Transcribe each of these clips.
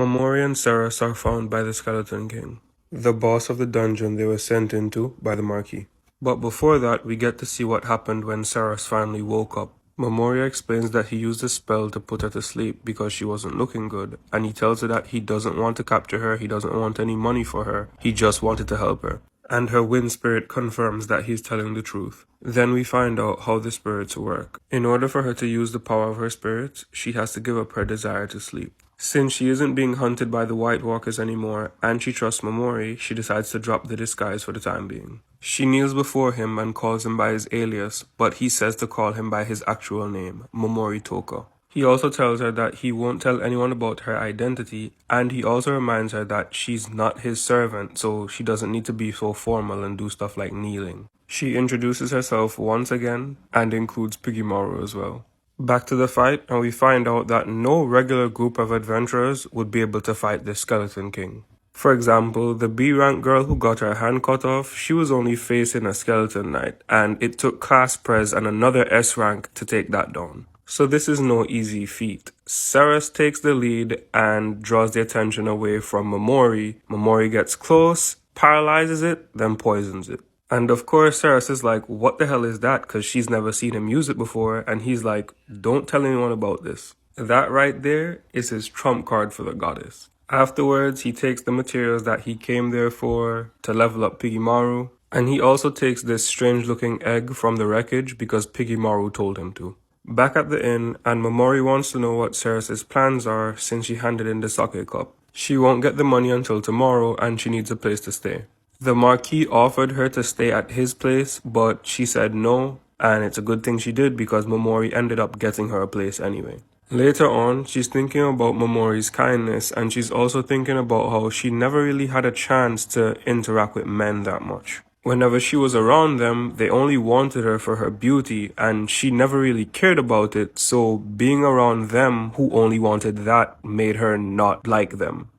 Momori and Ceres are found by the Skeleton King, the boss of the dungeon they were sent into by the Marquis. But before that, we get to see what happened when Ceres finally woke up. Momori explains that he used a spell to put her to sleep because she wasn't looking good, and he tells her that he doesn't want to capture her, he doesn't want any money for her, he just wanted to help her. And her wind spirit confirms that he's telling the truth. Then we find out how the spirits work. In order for her to use the power of her spirits, she has to give up her desire to sleep. Since she isn't being hunted by the White Walkers anymore, and she trusts Momori, she decides to drop the disguise for the time being. She kneels before him and calls him by his alias, but he says to call him by his actual name, Momori Toka. He also tells her that he won't tell anyone about her identity, and he also reminds her that she's not his servant, so she doesn't need to be so formal and do stuff like kneeling. She introduces herself once again, and includes Piggymaru as well. Back to the fight, and we find out that no regular group of adventurers would be able to fight the Skeleton King. For example, the B-rank girl who got her hand cut off, she was only facing a Skeleton Knight, and it took Class Prez and another S-rank to take that down. So this is no easy feat. Ceres takes the lead and draws the attention away from Momori. Momori gets close, paralyzes it, then poisons it. And of course, Ceres is like, what the hell is that? Because she's never seen him use it before. And he's like, don't tell anyone about this. That right there is his trump card for the goddess. Afterwards, he takes the materials that he came there for to level up Piggymaru. And he also takes this strange looking egg from the wreckage because Piggymaru told him to. Back at the inn, and Momori wants to know what Ceres' plans are since she handed in the sake cup. She won't get the money until tomorrow and she needs a place to stay. The Marquis offered her to stay at his place, but she said no, and it's a good thing she did because Momori ended up getting her a place anyway. Later on, she's thinking about Momori's kindness, and she's also thinking about how she never really had a chance to interact with men that much. Whenever she was around them, they only wanted her for her beauty, and she never really cared about it, so being around them who only wanted that made her not like them.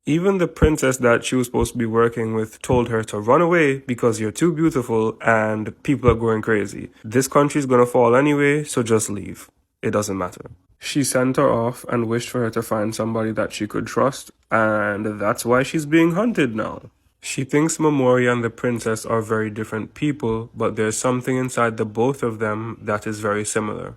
Even the princess that she was supposed to be working with told her to run away because you're too beautiful and people are going crazy. This country's gonna fall anyway, so just leave. It doesn't matter. She sent her off and wished for her to find somebody that she could trust, and that's why she's being hunted now. She thinks Momori and the princess are very different people, but there's something inside the both of them that is very similar.